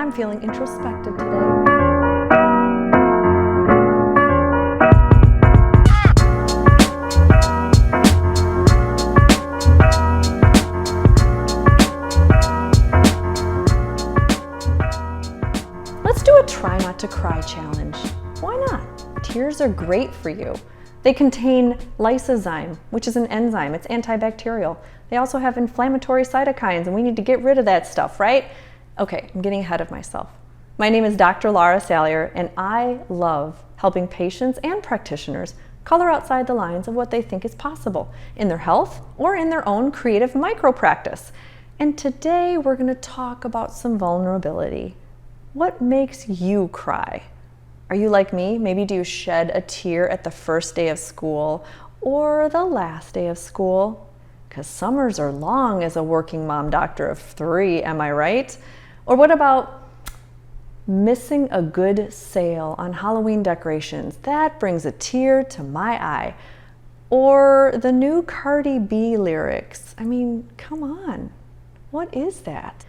I'm feeling introspective today. Let's do a try not to cry challenge. Why not? Tears are great for you. They contain lysozyme, which is an enzyme. It's antibacterial. They also have inflammatory cytokines, and we need to get rid of that stuff, right? Okay, I'm getting ahead of myself. My name is Dr. Laura Salyer, and I love helping patients and practitioners color outside the lines of what they think is possible in their health or in their own creative micro practice. And today we're going to talk about some vulnerability. What makes you cry? Are you like me? Maybe do you shed a tear at the first day of school or the last day of school? Because summers are long as a working mom doctor of 3, am I right? Or what about missing a good sale on Halloween decorations? That brings a tear to my eye. Or the new Cardi B lyrics. I mean, come on. What is that?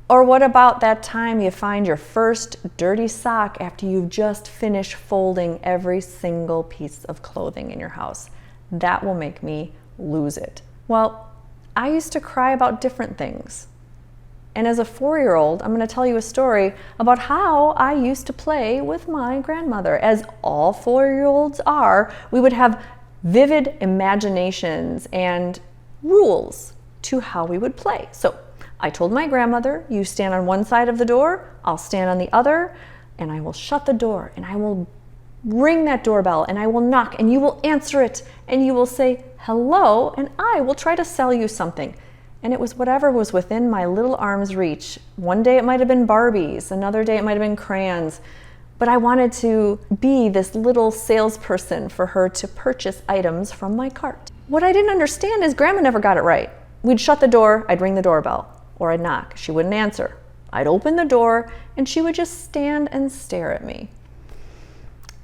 Or what about that time you find your first dirty sock after you've just finished folding every single piece of clothing in your house? That will make me lose it. Well, I used to cry about different things. And as a 4-year-old, I'm going to tell you a story about how I used to play with my grandmother. As all 4-year-olds are, we would have vivid imaginations and rules to how we would play. So I told my grandmother, you stand on one side of the door, I'll stand on the other, and I will shut the door, and I will ring that doorbell, and I will knock, and you will answer it, and you will say hello, and I will try to sell you something. And it was whatever was within my little arm's reach. One day it might have been Barbies, another day it might have been crayons, but I wanted to be this little salesperson for her to purchase items from my cart. What I didn't understand is Grandma never got it right. We'd shut the door, I'd ring the doorbell, or I'd knock. She wouldn't answer. I'd open the door, and she would just stand and stare at me.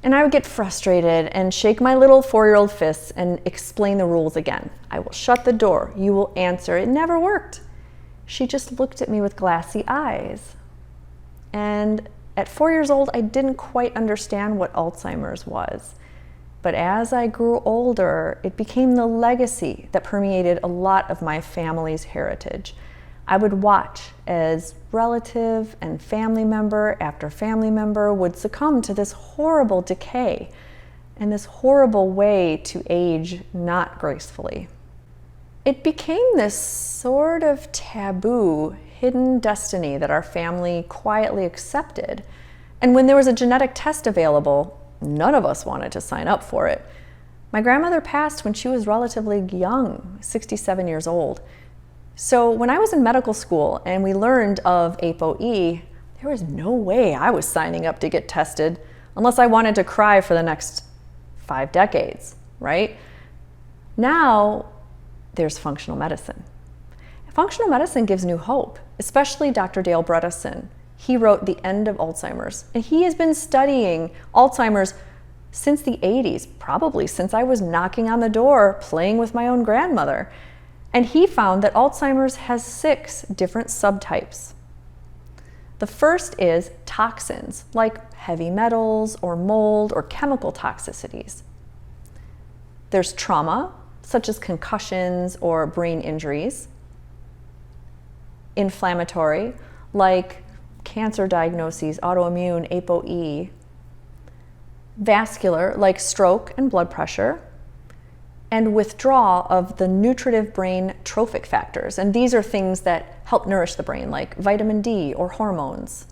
And I would get frustrated and shake my little 4-year-old fists and explain the rules again. I will shut the door. You will answer. It never worked. She just looked at me with glassy eyes. And at 4 years old, I didn't quite understand what Alzheimer's was. But as I grew older, it became the legacy that permeated a lot of my family's heritage. I would watch as relative and family member after family member would succumb to this horrible decay and this horrible way to age not gracefully. It became this sort of taboo, hidden destiny that our family quietly accepted. And when there was a genetic test available, none of us wanted to sign up for it. My grandmother passed when she was relatively young, 67 years old. So when I was in medical school and we learned of ApoE, there was no way I was signing up to get tested unless I wanted to cry for the next 5 decades, right? Now there's functional medicine. Functional medicine gives new hope, especially Dr. Dale Bredesen. He wrote The End of Alzheimer's, and he has been studying Alzheimer's since the 80s, probably since I was knocking on the door playing with my own grandmother. And he found that Alzheimer's has 6 different subtypes. The first is toxins, like heavy metals or mold or chemical toxicities. There's trauma, such as concussions or brain injuries. Inflammatory, like cancer diagnoses, autoimmune, ApoE. Vascular, like stroke and blood pressure. And withdrawal of the nutritive brain trophic factors. And these are things that help nourish the brain, like vitamin D or hormones.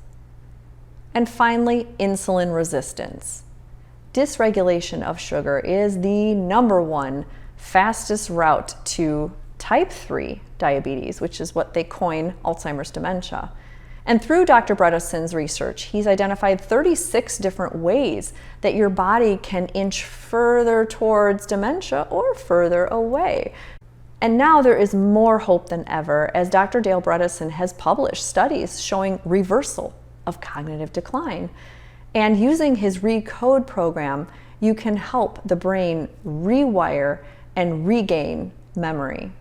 And finally, insulin resistance. Dysregulation of sugar is the #1 fastest route to type 3 diabetes, which is what they coin Alzheimer's dementia. And through Dr. Bredesen's research, he's identified 36 different ways that your body can inch further towards dementia or further away. And now there is more hope than ever, as Dr. Dale Bredesen has published studies showing reversal of cognitive decline. And using his RECODE program, you can help the brain rewire and regain memory.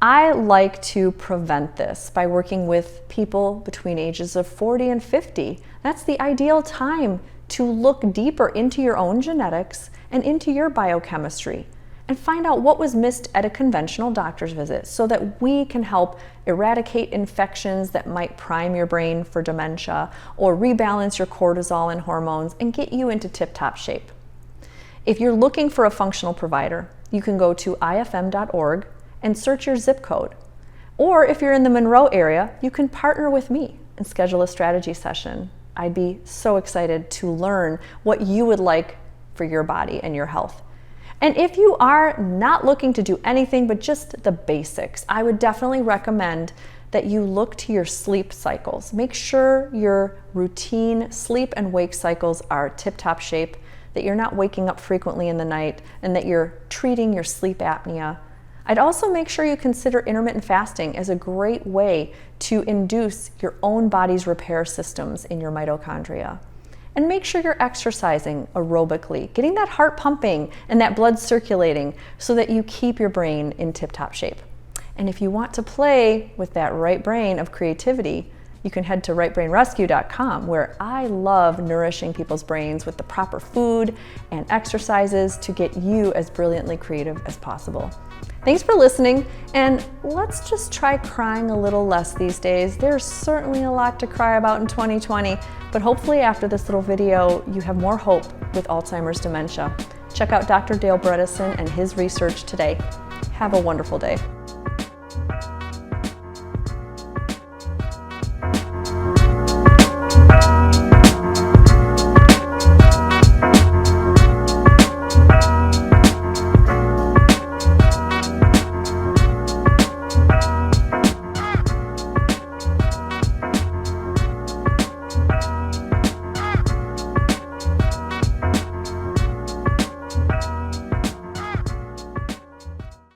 I like to prevent this by working with people between ages of 40 and 50. That's the ideal time to look deeper into your own genetics and into your biochemistry and find out what was missed at a conventional doctor's visit so that we can help eradicate infections that might prime your brain for dementia or rebalance your cortisol and hormones and get you into tip-top shape. If you're looking for a functional provider, you can go to ifm.org and search your zip code. Or if you're in the Monroe area, you can partner with me and schedule a strategy session. I'd be so excited to learn what you would like for your body and your health. And if you are not looking to do anything but just the basics, I would definitely recommend that you look to your sleep cycles. Make sure your routine sleep and wake cycles are tip-top shape, that you're not waking up frequently in the night, and that you're treating your sleep apnea. I'd also make sure you consider intermittent fasting as a great way to induce your own body's repair systems in your mitochondria. And make sure you're exercising aerobically, getting that heart pumping and that blood circulating so that you keep your brain in tip-top shape. And if you want to play with that right brain of creativity, you can head to rightbrainrescue.com, where I love nourishing people's brains with the proper food and exercises to get you as brilliantly creative as possible. Thanks for listening, and let's just try crying a little less these days. There's certainly a lot to cry about in 2020, but hopefully after this little video, you have more hope with Alzheimer's dementia. Check out Dr. Dale Bredesen and his research today. Have a wonderful day.